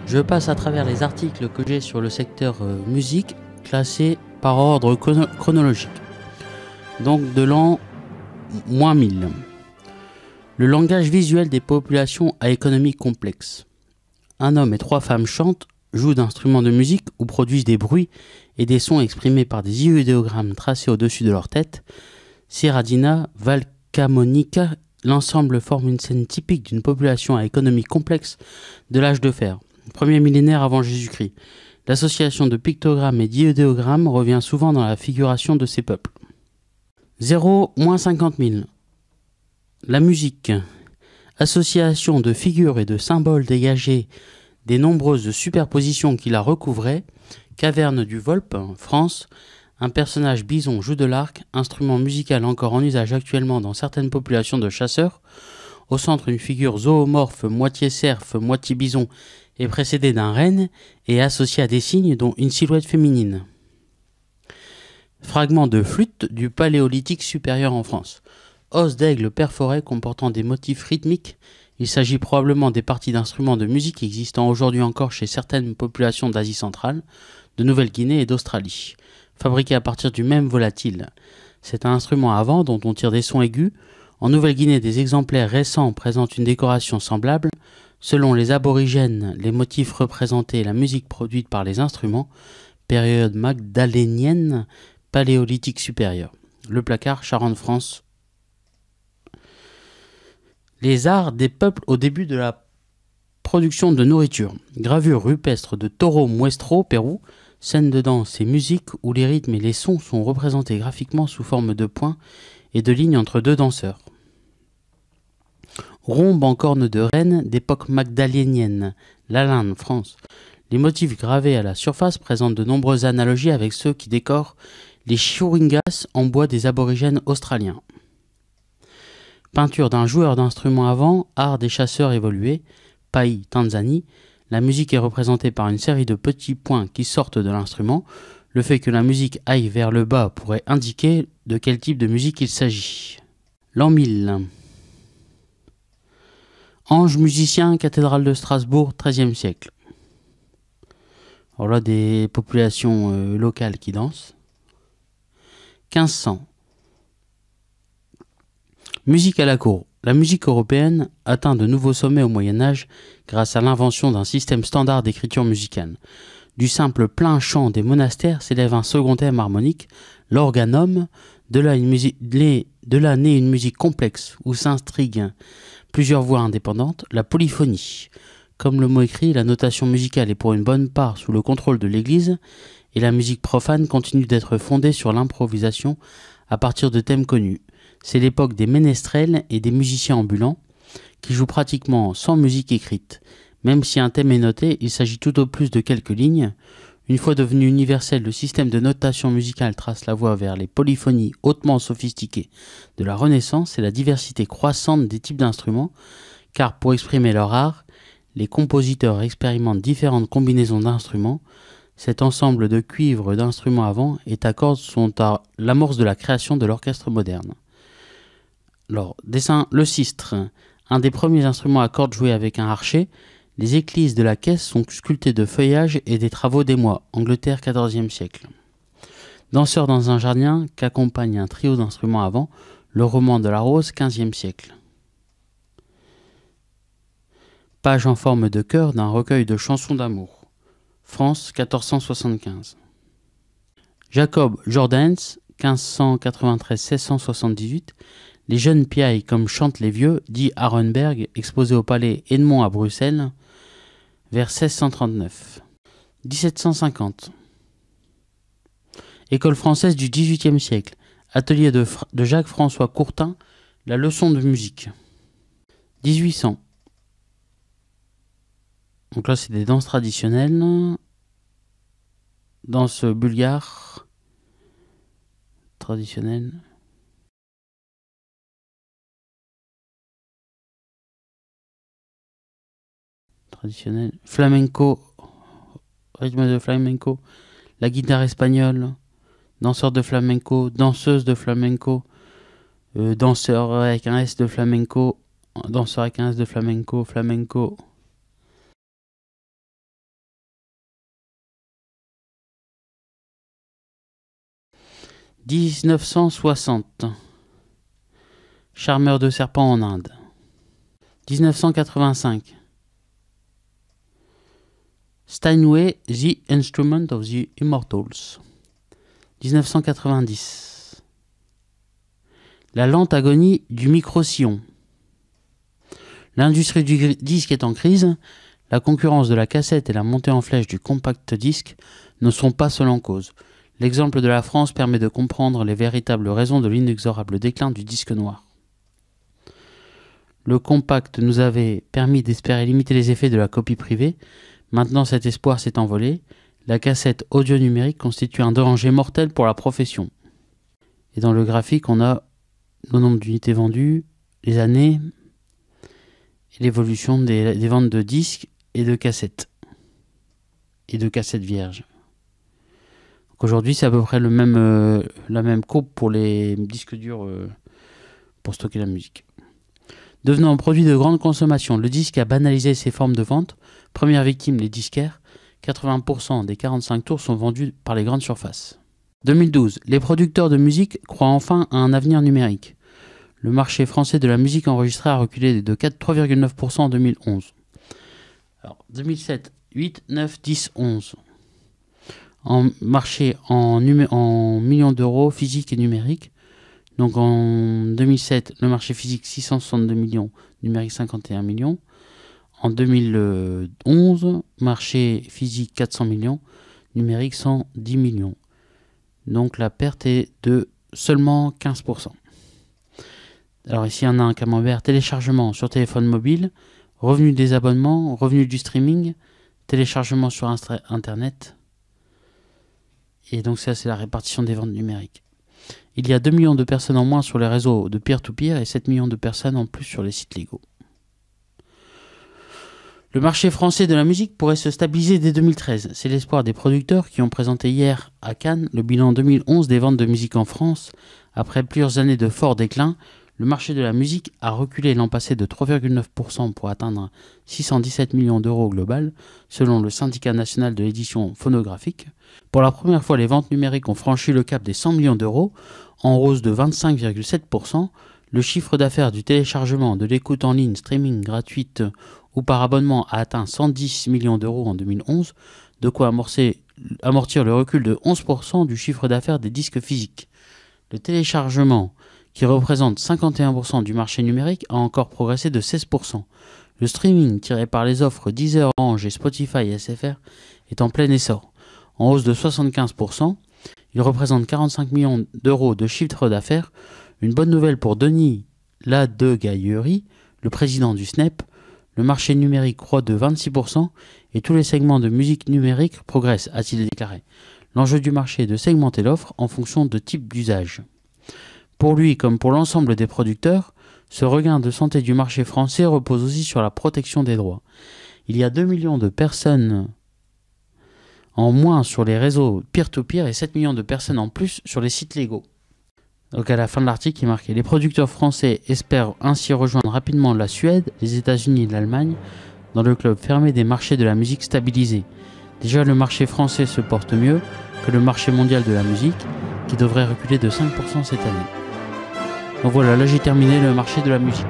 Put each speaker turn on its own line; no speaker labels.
Je passe à travers les articles que j'ai sur le secteur musique, classés par ordre chronologique. Donc de l'an moins 1000. Le langage visuel des populations à économie complexe. Un homme et 3 femmes chantent, jouent d'instruments de musique ou produisent des bruits et des sons exprimés par des idéogrammes tracés au-dessus de leur tête. Sieradina, Valcamonica, l'ensemble forme une scène typique d'une population à économie complexe de l'âge de fer. Premier millénaire avant Jésus-Christ. L'association de pictogrammes et d'idéogrammes revient souvent dans la figuration de ces peuples. 0-50 000. La musique. Association de figures et de symboles dégagés des nombreuses superpositions qui la recouvraient. Caverne du Volpe, France. Un personnage bison joue de l'arc, instrument musical encore en usage actuellement dans certaines populations de chasseurs. Au centre, une figure zoomorphe, moitié cerf, moitié bison, est précédée d'un renne et associée à des signes dont une silhouette féminine. Fragment de flûte du Paléolithique supérieur en France. Os d'aigle perforé comportant des motifs rythmiques. Il s'agit probablement des parties d'instruments de musique existant aujourd'hui encore chez certaines populations d'Asie centrale, de Nouvelle-Guinée et d'Australie. Fabriqué à partir du même volatile. C'est un instrument à vent dont on tire des sons aigus. En Nouvelle-Guinée, des exemplaires récents présentent une décoration semblable. Selon les aborigènes, les motifs représentés et la musique produite par les instruments, période magdalénienne, paléolithique supérieur. Le placard, Charente, France. Les arts des peuples au début de la production de nourriture. Gravure rupestre de Toro Muestro, Pérou. Scène de danse et musique où les rythmes et les sons sont représentés graphiquement sous forme de points et de lignes entre deux danseurs. Rhombe en corne de reine d'époque magdalénienne, Lalande, France. Les motifs gravés à la surface présentent de nombreuses analogies avec ceux qui décorent les churringas en bois des aborigènes australiens. Peinture d'un joueur d'instruments à vent, art des chasseurs évolués, Pai, Tanzanie. La musique est représentée par une série de petits points qui sortent de l'instrument. Le fait que la musique aille vers le bas pourrait indiquer de quel type de musique il s'agit. L'an 1000. Ange musicien, cathédrale de Strasbourg, XIIIe siècle. Alors là, des populations locales qui dansent. 1500. Musique à la cour. La musique européenne atteint de nouveaux sommets au Moyen-Âge grâce à l'invention d'un système standard d'écriture musicale. Du simple plein chant des monastères s'élève un second thème harmonique, l'organum, de là naît une musique complexe où s'intriguent plusieurs voix indépendantes, la polyphonie. Comme le mot écrit, la notation musicale est pour une bonne part sous le contrôle de l'Église et la musique profane continue d'être fondée sur l'improvisation à partir de thèmes connus. C'est l'époque des ménestrels et des musiciens ambulants qui jouent pratiquement sans musique écrite. Même si un thème est noté, il s'agit tout au plus de quelques lignes. Une fois devenu universel, le système de notation musicale trace la voie vers les polyphonies hautement sophistiquées de la Renaissance et la diversité croissante des types d'instruments, car pour exprimer leur art, les compositeurs expérimentent différentes combinaisons d'instruments. Cet ensemble de cuivres d'instruments à vent et à cordes sont à l'amorce de la création de l'orchestre moderne. Alors, dessin, le sistre, un des premiers instruments à cordes joués avec un archet. Les éclisses de la caisse sont sculptées de feuillage et des travaux d'émoi, Angleterre, XIVe siècle. Danseur dans un jardin qu'accompagne un trio d'instruments à vent, le roman de la rose, XVe siècle. Page en forme de cœur d'un recueil de chansons d'amour, France, 1475. Jacob Jordaens, 1593-1678. Les jeunes piailles comme chantent les vieux, dit Arenberg, exposé au palais Edmond à Bruxelles, vers 1639. 1750. École française du XVIIIe siècle. Atelier de Jacques-François Courtin, la leçon de musique. 1800. Donc là, c'est des danses traditionnelles. Danse bulgare. Traditionnelle. Traditionnel. Flamenco, rythme de flamenco, la guitare espagnole, danseur de flamenco, danseuse de flamenco, danseur avec un S de flamenco, danseur avec un S de flamenco, flamenco. « 1960. Charmeur de serpent en Inde. » 1985. Steinway, The Instrument of the Immortals. 1990. La lente agonie du micro-sillon. L'industrie du disque est en crise, la concurrence de la cassette et la montée en flèche du compact disque ne sont pas seules en cause. L'exemple de la France permet de comprendre les véritables raisons de l'inexorable déclin du disque noir. Le compact nous avait permis d'espérer limiter les effets de la copie privée. Maintenant, cet espoir s'est envolé. La cassette audio numérique constitue un danger mortel pour la profession. Et dans le graphique, on a le nombre d'unités vendues, les années, et l'évolution des ventes de disques et de cassettes. Et de cassettes vierges. Donc aujourd'hui, c'est à peu près la même courbe pour les disques durs pour stocker la musique. Devenant un produit de grande consommation, le disque a banalisé ses formes de vente. Première victime, les disquaires. 80% des 45 tours sont vendus par les grandes surfaces. 2012. Les producteurs de musique croient enfin à un avenir numérique. Le marché français de la musique enregistrée a reculé de 3,9% en 2011. Alors, 2007, 8, 9, 10, 11. En marché en millions d'euros physiques et numériques. Donc en 2007, le marché physique 662 millions, numérique 51 millions. En 2011, marché physique 400 millions, numérique 110 millions. Donc la perte est de seulement 15%. Alors ici, on a un camembert: téléchargement sur téléphone mobile, revenus des abonnements, revenus du streaming, téléchargement sur Internet. Et donc ça, c'est la répartition des ventes numériques. Il y a 2 millions de personnes en moins sur les réseaux de peer-to-peer et 7 millions de personnes en plus sur les sites légaux. Le marché français de la musique pourrait se stabiliser dès 2013. C'est l'espoir des producteurs qui ont présenté hier à Cannes le bilan 2011 des ventes de musique en France. Après plusieurs années de fort déclin, le marché de la musique a reculé l'an passé de 3,9% pour atteindre 617 millions d'euros au global, selon le syndicat national de l'édition phonographique. Pour la première fois, les ventes numériques ont franchi le cap des 100 millions d'euros, en hausse de 25,7%. Le chiffre d'affaires du téléchargement, de l'écoute en ligne, streaming gratuite ou par abonnement a atteint 110 millions d'euros en 2011, de quoi amortir le recul de 11% du chiffre d'affaires des disques physiques. Le téléchargement, qui représente 51% du marché numérique, a encore progressé de 16%. Le streaming, tiré par les offres Deezer, Orange et Spotify et SFR, est en plein essor. En hausse de 75%, il représente 45 millions d'euros de chiffre d'affaires. Une bonne nouvelle pour Denis Ladegaillerie, le président du SNEP. Le marché numérique croît de 26% et tous les segments de musique numérique progressent, a-t-il déclaré. L'enjeu du marché est de segmenter l'offre en fonction de type d'usage. Pour lui, comme pour l'ensemble des producteurs, ce regain de santé du marché français repose aussi sur la protection des droits. Il y a 2 millions de personnes en moins sur les réseaux peer-to-peer et 7 millions de personnes en plus sur les sites légaux. Donc à la fin de l'article, il est marqué: les producteurs français espèrent ainsi rejoindre rapidement la Suède, les États-Unis et l'Allemagne dans le club fermé des marchés de la musique stabilisés. Déjà, le marché français se porte mieux que le marché mondial de la musique, qui devrait reculer de 5% cette année. Donc voilà, là j'ai terminé le marché de la musique.